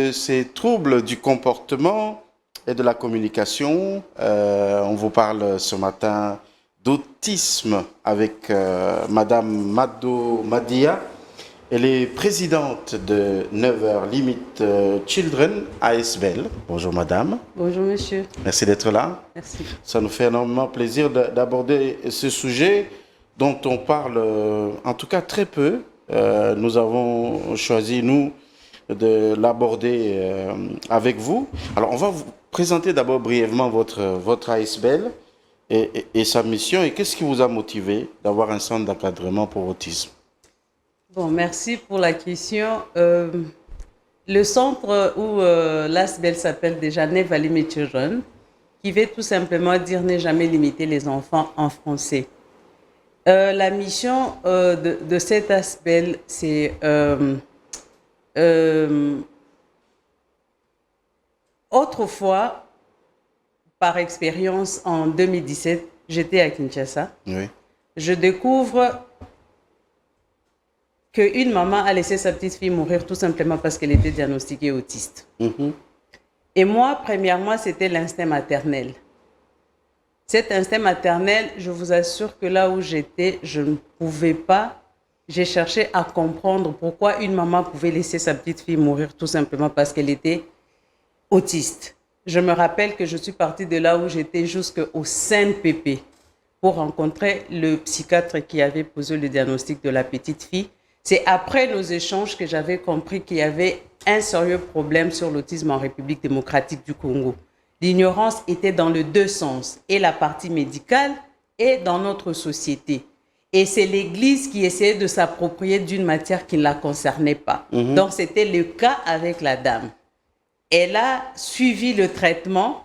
de ces troubles du comportement et de la communication. On vous parle ce matin d'autisme avec Madame Mado Madia. Elle est présidente de 9h Limit Children ASBL. Bonjour Madame. Bonjour Monsieur. Merci d'être là. Merci. Ça nous fait énormément plaisir d'aborder ce sujet dont on parle en tout cas très peu. Nous avons choisi, nous, de l'aborder avec vous. Alors, on va vous présenter d'abord brièvement votre ASBL et sa mission. Et qu'est-ce qui vous a motivé d'avoir un centre d'encadrement pour autisme? Bon, merci pour la question. Le centre où l'ASBL s'appelle déjà Never Limit Children, qui veut tout simplement dire ne jamais limiter les enfants en français. La mission de cet ASBL, c'est autrefois, par expérience, en 2017, j'étais à Kinshasa. Oui. Je découvre qu'une maman a laissé sa petite fille mourir tout simplement parce qu'elle était diagnostiquée autiste. Et moi, premièrement, c'était l'instinct maternel. Cet instinct maternel, je vous assure que là où j'étais, je ne pouvais pas. J'ai cherché à comprendre pourquoi une maman pouvait laisser sa petite fille mourir tout simplement parce qu'elle était autiste. Je me rappelle que je suis partie de là où j'étais jusqu'au CNPP pour rencontrer le psychiatre qui avait posé le diagnostic de la petite fille. C'est après nos échanges que j'avais compris qu'il y avait un sérieux problème sur l'autisme en République démocratique du Congo. L'ignorance était dans les deux sens, et la partie médicale et dans notre société. Et c'est l'Église qui essayait de s'approprier d'une matière qui ne la concernait pas. Donc c'était le cas avec la dame. Elle a suivi le traitement.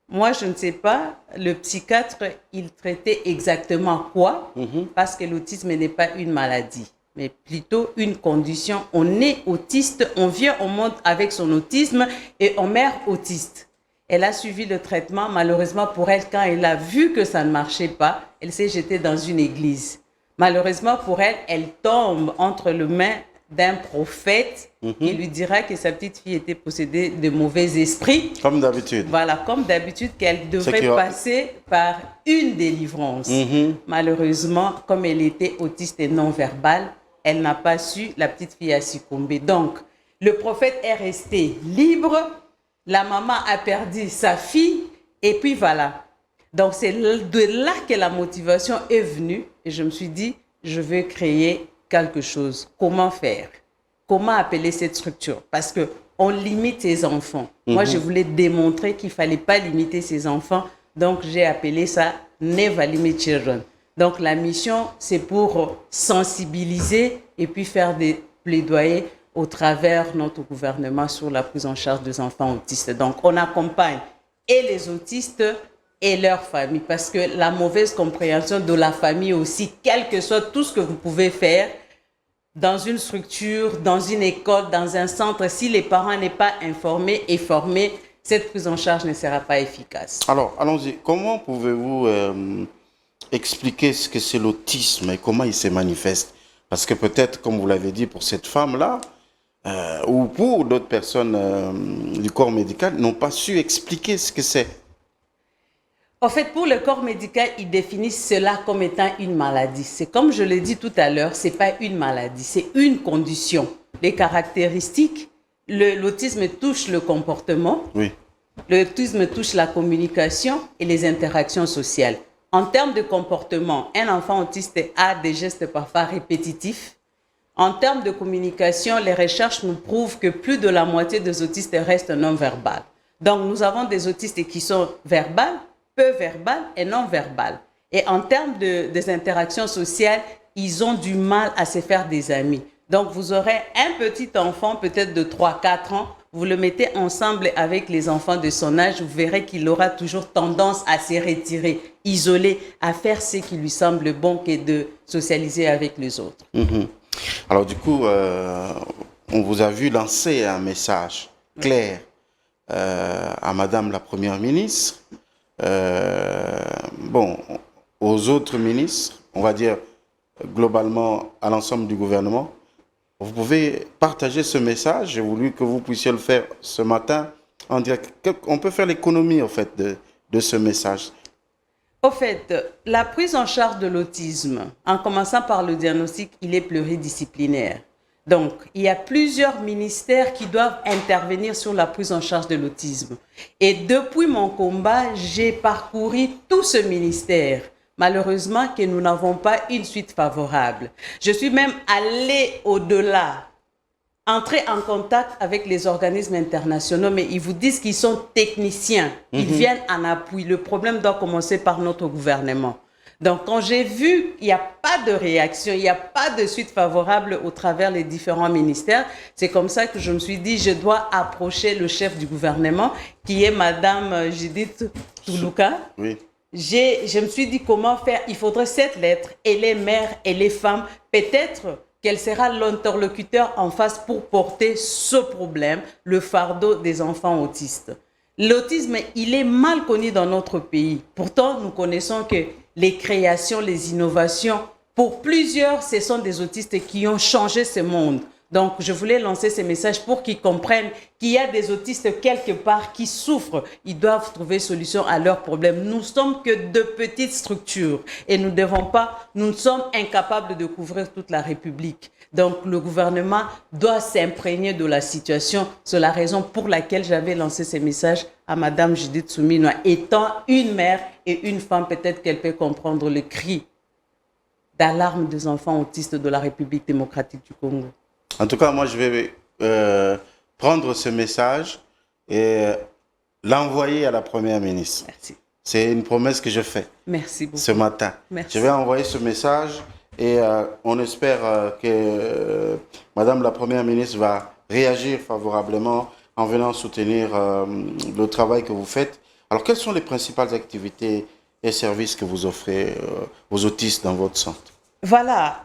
Moi, je ne sais pas, le psychiatre, il traitait exactement quoi, parce que l'autisme n'est pas une maladie, mais plutôt une condition. On est autiste, on vient au monde avec son autisme et on meurt autiste. Elle a suivi le traitement. Malheureusement pour elle, quand elle a vu que ça ne marchait pas, elle s'est jetée dans une église. Malheureusement pour elle, elle tombe entre les mains d'un prophète qui lui dira que sa petite fille était possédée de mauvais esprits. Comme d'habitude. Voilà, comme d'habitude, qu'elle devrait passer par une délivrance. Malheureusement, comme elle était autiste et non-verbale, elle n'a pas su, la petite fille a succombé. Donc, le prophète est resté libre, la maman a perdu sa fille, et puis voilà. Donc, c'est de là que la motivation est venue, et je me suis dit, je veux créer quelque chose. Comment faire? Comment appeler cette structure? Parce qu'on limite ses enfants. Moi, je voulais démontrer qu'il ne fallait pas limiter ses enfants. Donc, j'ai appelé ça Never Limit Children. Donc, la mission, c'est pour sensibiliser et puis faire des plaidoyers au travers notre gouvernement sur la prise en charge des enfants autistes. Donc, on accompagne et les autistes et leurs familles, parce que la mauvaise compréhension de la famille aussi, quel que soit tout ce que vous pouvez faire, dans une structure, dans une école, dans un centre, si les parents n'est pas informés et formés, cette prise en charge ne sera pas efficace. Alors, allons-y. Comment pouvez-vous expliquer ce que c'est l'autisme et comment il se manifeste? Parce que peut-être, comme vous l'avez dit, pour cette femme-là, ou pour d'autres personnes du corps médical, n'ont pas su expliquer ce que c'est. En fait, pour le corps médical, ils définissent cela comme étant une maladie. C'est comme je l'ai dit tout à l'heure, ce n'est pas une maladie, c'est une condition. Les caractéristiques, l'autisme touche le comportement, l'autisme touche la communication et les interactions sociales. En termes de comportement, un enfant autiste a des gestes parfois répétitifs. En termes de communication, les recherches nous prouvent que plus de la moitié des autistes restent non-verbales. Donc, nous avons des autistes qui sont verbales, peu verbales et non-verbales. Et en termes des interactions sociales, ils ont du mal à se faire des amis. Donc, vous aurez un petit enfant, peut-être de 3-4 ans, vous le mettez ensemble avec les enfants de son âge, vous verrez qu'il aura toujours tendance à se retirer, isolé, à faire ce qui lui semble bon que de socialiser avec les autres. Alors du coup, on vous a vu lancer un message clair à Madame la Première ministre, aux autres ministres, on va dire globalement à l'ensemble du gouvernement. Vous pouvez partager ce message. J'ai voulu que vous puissiez le faire ce matin. On peut faire l'économie, en fait, de ce message. Au fait, la prise en charge de l'autisme, en commençant par le diagnostic, il est pluridisciplinaire. Donc, il y a plusieurs ministères qui doivent intervenir sur la prise en charge de l'autisme. Et depuis mon combat, j'ai parcouru tout ce ministère. Malheureusement, que nous n'avons pas une suite favorable. Je suis même allée au-delà, entrer en contact avec les organismes internationaux, mais ils vous disent qu'ils sont techniciens. Ils viennent en appui. Le problème doit commencer par notre gouvernement. Donc, quand j'ai vu qu'il n'y a pas de réaction, il n'y a pas de suite favorable au travers les différents ministères, c'est comme ça que je me suis dit, je dois approcher le chef du gouvernement, qui est Madame Judith Toulouka. Oui. Je me suis dit comment faire. Il faudrait cette lettre et les mères et les femmes, peut-être qu'elle sera l'interlocuteur en face pour porter ce problème, le fardeau des enfants autistes. L'autisme, il est mal connu dans notre pays. Pourtant, nous connaissons que les créations, les innovations, pour plusieurs, ce sont des autistes qui ont changé ce monde. Donc, je voulais lancer ces messages pour qu'ils comprennent qu'il y a des autistes quelque part qui souffrent. Ils doivent trouver solution à leurs problèmes. Nous ne sommes que de petites structures et nous ne sommes incapables de couvrir toute la République. Donc, le gouvernement doit s'imprégner de la situation. C'est la raison pour laquelle j'avais lancé ces messages à Madame Judith Souminois. Étant une mère et une femme, peut-être qu'elle peut comprendre le cri d'alarme des enfants autistes de la République démocratique du Congo. En tout cas, moi, je vais prendre ce message et l'envoyer à la Première ministre. Merci. C'est une promesse que je fais. Merci beaucoup. Ce matin. Merci. Je vais envoyer ce message et on espère que Madame la Première ministre va réagir favorablement en venant soutenir le travail que vous faites. Alors, quelles sont les principales activités et services que vous offrez aux autistes dans votre centre? Voilà.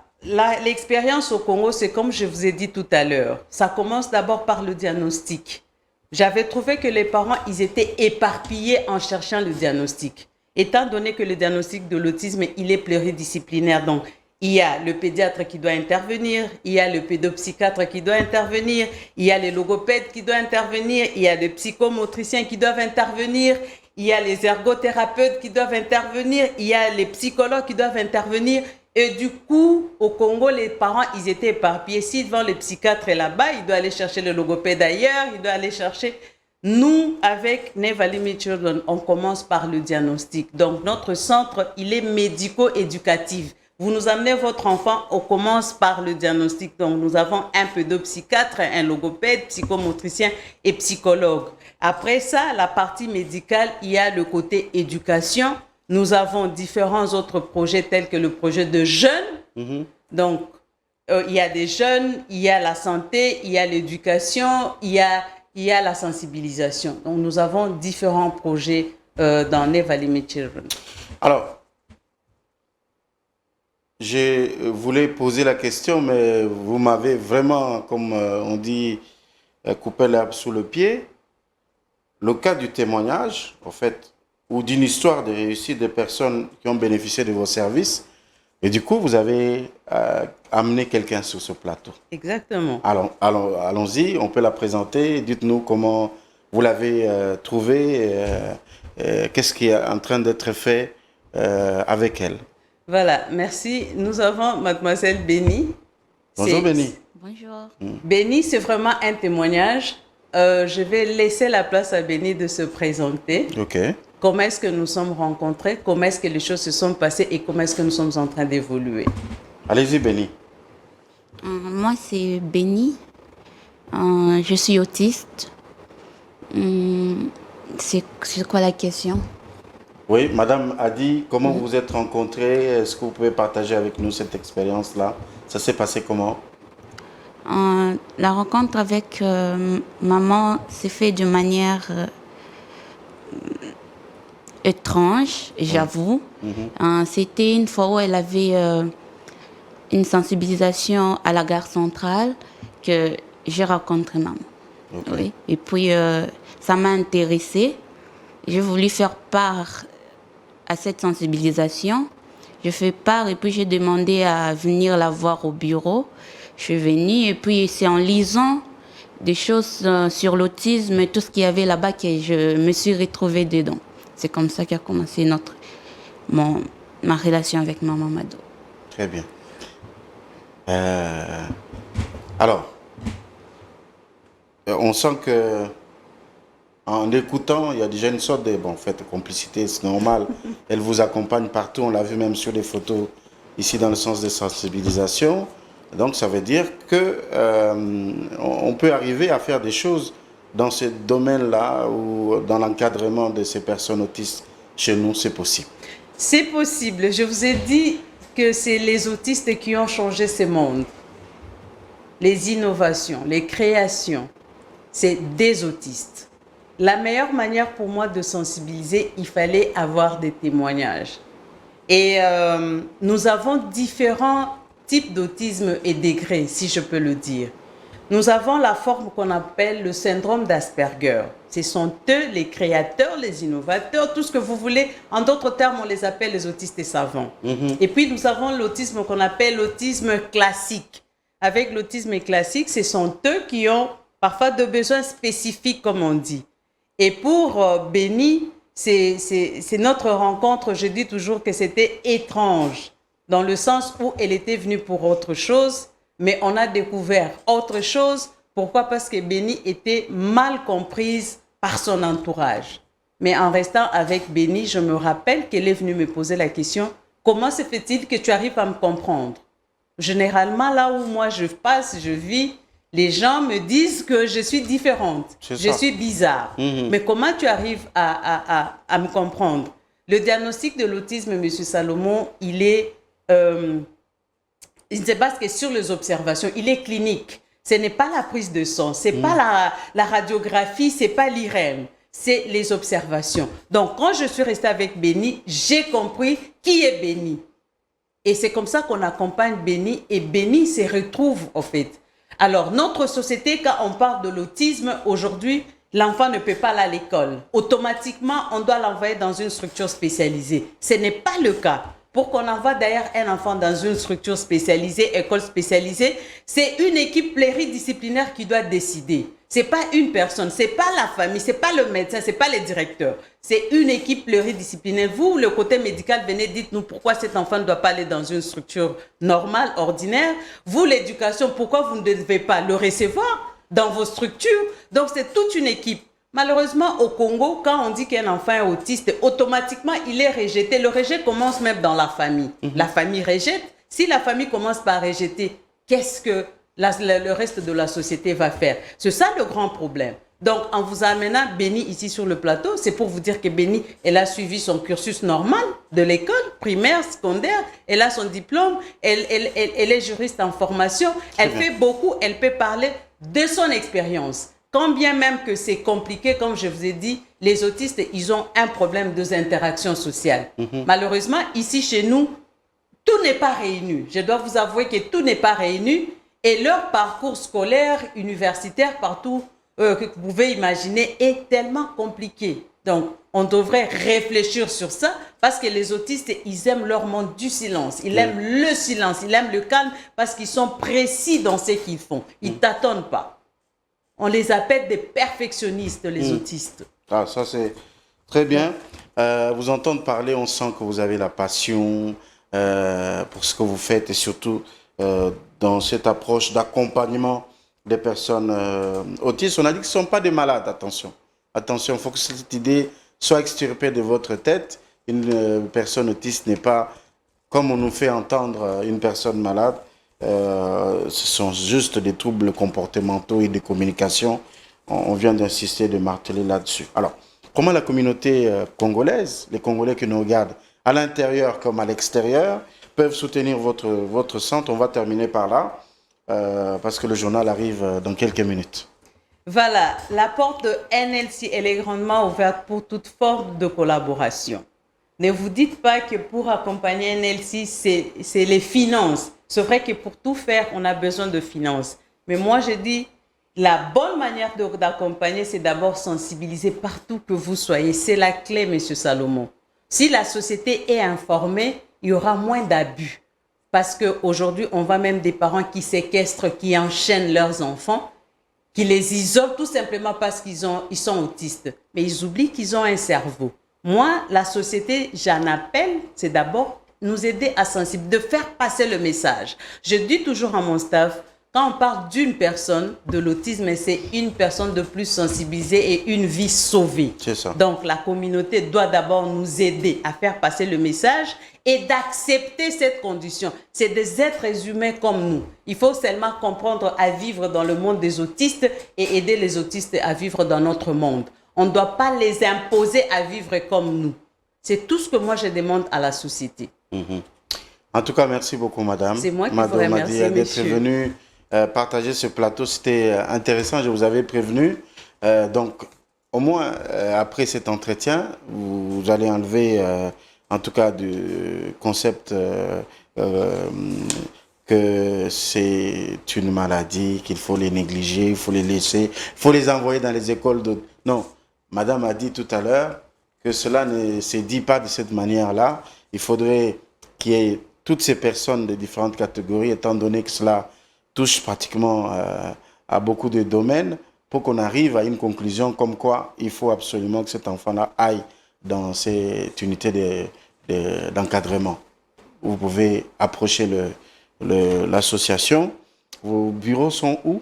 L'expérience au Congo, c'est comme je vous ai dit tout à l'heure. Ça commence d'abord par le diagnostic. J'avais trouvé que les parents, ils étaient éparpillés en cherchant le diagnostic. Étant donné que le diagnostic de l'autisme, il est pluridisciplinaire. Donc, il y a le pédiatre qui doit intervenir, il y a le pédopsychiatre qui doit intervenir, il y a les logopèdes qui doivent intervenir, il y a les psychomotriciens qui doivent intervenir, il y a les ergothérapeutes qui doivent intervenir, il y a les psychologues qui doivent intervenir. Et du coup, au Congo, les parents, ils étaient éparpillés. S'ils vont le psychiatre là-bas, il doit aller chercher le logopède ailleurs, il doit aller chercher... Nous, avec Never Limit Children, on commence par le diagnostic. Donc, notre centre, il est médico-éducatif. Vous nous amenez votre enfant, on commence par le diagnostic. Donc, nous avons un pédopsychiatre, un logopède, psychomotricien et psychologue. Après ça, la partie médicale, il y a le côté éducation. Nous avons différents autres projets tels que le projet de jeunes. Donc, il y a des jeunes, il y a la santé, il y a l'éducation, il y a la sensibilisation. Donc, nous avons différents projets dans Never Limit Children. Alors, je voulais poser la question, mais vous m'avez vraiment, comme on dit, coupé l'herbe sous le pied. Le cas du témoignage, en fait, ou d'une histoire de réussite des personnes qui ont bénéficié de vos services. Et du coup, vous avez amené quelqu'un sur ce plateau. Exactement. Allons-y, on peut la présenter. Dites-nous comment vous l'avez trouvée, qu'est-ce qui est en train d'être fait avec elle. Voilà, merci. Nous avons mademoiselle Béni. Bonjour Béni. Bonjour. Béni, c'est vraiment un témoignage. Je vais laisser la place à Béni de se présenter. Ok. Comment est-ce que nous sommes rencontrés, comment est-ce que les choses se sont passées et comment est-ce que nous sommes en train d'évoluer. Allez-y, Béni. Moi, c'est Béni. Je suis autiste. C'est quoi la question? Oui, madame a dit comment vous vous êtes rencontrés. Est-ce que vous pouvez partager avec nous cette expérience-là? Ça s'est passé comment? La rencontre avec maman s'est faite de manière étrange, j'avoue. C'était une fois où elle avait une sensibilisation à la gare centrale que j'ai rencontré maman. Okay. Oui. Et puis, ça m'a intéressée. J'ai voulu faire part à cette sensibilisation. Je fais part et puis j'ai demandé à venir la voir au bureau. je suis venue et puis c'est en lisant des choses sur l'autisme et tout ce qu'il y avait là-bas que je me suis retrouvée dedans. C'est comme ça qu'a commencé ma relation avec Maman Mado. Très bien. Alors, on sent que en l'écoutant, il y a déjà une sorte de complicité, c'est normal. Elle vous accompagne partout, on l'a vu même sur les photos ici dans le sens de sensibilisation. Donc ça veut dire que on peut arriver à faire des choses dans ce domaine-là ou dans l'encadrement de ces personnes autistes chez nous, c'est possible. C'est possible. Je vous ai dit que c'est les autistes qui ont changé ce monde. Les innovations, les créations, c'est des autistes. La meilleure manière pour moi de sensibiliser, il fallait avoir des témoignages. Et nous avons différents types d'autisme et degrés, si je peux le dire. Nous avons la forme qu'on appelle le syndrome d'Asperger. Ce sont eux les créateurs, les innovateurs, tout ce que vous voulez. En d'autres termes, on les appelle les autistes et savants. Et puis, nous avons l'autisme qu'on appelle l'autisme classique. Avec l'autisme classique, ce sont eux qui ont parfois de besoins spécifiques, comme on dit. Et pour Béni, c'est notre rencontre, je dis toujours que c'était étrange, dans le sens où elle était venue pour autre chose, mais on a découvert autre chose. Pourquoi? Parce que Béni était mal comprise par son entourage. Mais en restant avec Béni, je me rappelle qu'elle est venue me poser la question, comment se fait-il que tu arrives à me comprendre? Généralement, là où moi je passe, je vis, les gens me disent que je suis différente, je suis bizarre. Mais comment tu arrives à me comprendre? Le diagnostic de l'autisme, M. Salomon, il est... il ne se base que sur les observations, il est clinique. Ce n'est pas la prise de sang, ce n'est pas la radiographie, ce n'est pas l'IRM, c'est les observations. Donc, quand je suis restée avec Béni, j'ai compris qui est Béni. Et c'est comme ça qu'on accompagne Béni, et Béni se retrouve, en fait. Alors, notre société, quand on parle de l'autisme, aujourd'hui, l'enfant ne peut pas aller à l'école. Automatiquement, on doit l'envoyer dans une structure spécialisée. Ce n'est pas le cas. Pour qu'on envoie d'ailleurs un enfant dans une structure spécialisée, école spécialisée, c'est une équipe pluridisciplinaire qui doit décider. C'est pas une personne, c'est pas la famille, c'est pas le médecin, c'est pas le directeur. C'est une équipe pluridisciplinaire. Vous, le côté médical, venez, dites-nous pourquoi cet enfant ne doit pas aller dans une structure normale, ordinaire. Vous, l'éducation, pourquoi vous ne devez pas le recevoir dans vos structures? Donc, c'est toute une équipe. Malheureusement, au Congo, quand on dit qu'un enfant est autiste, automatiquement, il est rejeté. Le rejet commence même dans la famille. La famille rejette. Si la famille commence par rejeter, qu'est-ce que le reste de la société va faire? C'est ça le grand problème. Donc, en vous amenant Béni ici sur le plateau, c'est pour vous dire que Béni, elle a suivi son cursus normal de l'école, primaire, secondaire. Elle a son diplôme. Elle est juriste en formation. Elle fait beaucoup. Elle peut parler de son expérience. Quand bien même que c'est compliqué, comme je vous ai dit, les autistes, ils ont un problème de interactions sociales. Malheureusement, ici chez nous, tout n'est pas réuni. Je dois vous avouer que tout n'est pas réuni. Et leur parcours scolaire, universitaire, partout que vous pouvez imaginer, est tellement compliqué. Donc, on devrait réfléchir sur ça parce que les autistes, ils aiment leur monde du silence. Ils aiment le silence, ils aiment le calme parce qu'ils sont précis dans ce qu'ils font. Ils ne tâtonnent pas. On les appelle des perfectionnistes, les autistes. Ah, ça c'est très bien. Vous entendre parler, on sent que vous avez la passion pour ce que vous faites et surtout dans cette approche d'accompagnement des personnes autistes. On a dit que ce ne sont pas des malades, attention. Attention, il faut que cette idée soit extirpée de votre tête. Une personne autiste n'est pas, comme on nous fait entendre, une personne malade. Ce sont juste des troubles comportementaux et de communication. On vient d'insister, de marteler là-dessus. Alors, comment la communauté congolaise, les Congolais qui nous regardent à l'intérieur comme à l'extérieur, peuvent soutenir votre centre? On va terminer par là, parce que le journal arrive dans quelques minutes. Voilà, la porte de NLC, elle est grandement ouverte pour toute forme de collaboration. Ne vous dites pas que pour accompagner NLC, c'est les finances. C'est vrai que pour tout faire, on a besoin de finances. Mais moi, je dis, la bonne manière d'accompagner, c'est d'abord sensibiliser partout que vous soyez. C'est la clé, M. Salomon. Si la société est informée, il y aura moins d'abus. Parce qu'aujourd'hui, on voit même des parents qui séquestrent, qui enchaînent leurs enfants, qui les isolent tout simplement parce qu'ils sont autistes. Mais ils oublient qu'ils ont un cerveau. Moi, la société, j'en appelle, c'est d'abord nous aider à sensibiliser, de faire passer le message. Je dis toujours à mon staff, quand on parle d'une personne, de l'autisme, c'est une personne de plus sensibilisée et une vie sauvée. C'est ça. Donc, la communauté doit d'abord nous aider à faire passer le message et d'accepter cette condition. C'est des êtres humains comme nous. Il faut seulement comprendre à vivre dans le monde des autistes et aider les autistes à vivre dans notre monde. On ne doit pas les imposer à vivre comme nous. C'est tout ce que moi je demande à la société. En tout cas, merci beaucoup, madame. C'est moi qui vous remercie, d'être monsieur. venue partager ce plateau. C'était intéressant, je vous avais prévenu. Donc, au moins, après cet entretien, vous allez enlever, en tout cas, du concept que c'est une maladie, qu'il faut les négliger, il faut les laisser, il faut les envoyer dans les écoles de... Non, madame a dit tout à l'heure que cela ne se dit pas de cette manière-là. Il faudrait qu'il y ait toutes ces personnes de différentes catégories, étant donné que cela touche pratiquement à beaucoup de domaines, pour qu'on arrive à une conclusion comme quoi il faut absolument que cet enfant-là aille dans cette unité d'encadrement. Vous pouvez approcher l'association. Vos bureaux sont où?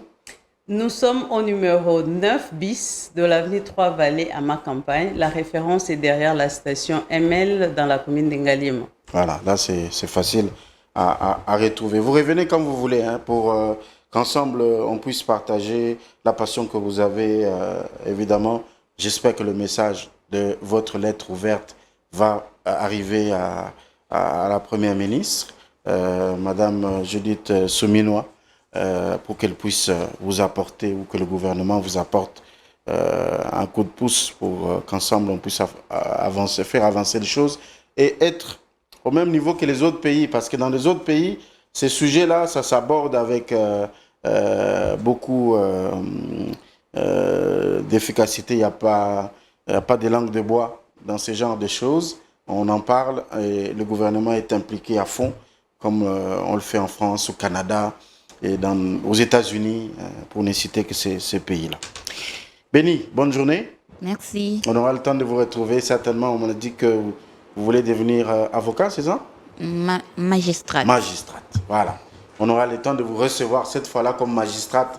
Nous sommes au numéro 9 bis de l'avenue Trois-Vallées à Macampagne. La référence est derrière la station ML dans la commune d'Engalima. Voilà, là c'est facile à retrouver. Vous revenez quand vous voulez, hein, pour qu'ensemble on puisse partager la passion que vous avez. Évidemment, j'espère que le message de votre lettre ouverte va arriver à la Première ministre, Madame Judith Souminois, pour qu'elle puisse vous apporter, ou que le gouvernement vous apporte un coup de pouce pour qu'ensemble on puisse faire avancer les choses et être au même niveau que les autres pays. Parce que dans les autres pays, ces sujets-là, ça s'aborde avec beaucoup d'efficacité. Il n'y a pas de langue de bois dans ce genre de choses. On en parle et le gouvernement est impliqué à fond, comme on le fait en France, au Canada et aux États-Unis, pour ne citer que ces pays-là. Béni, bonne journée. Merci. On aura le temps de vous retrouver. Certainement, on m'a dit que vous voulez devenir avocat, c'est ça? Magistrate. Magistrate, voilà. On aura le temps de vous recevoir cette fois-là comme magistrate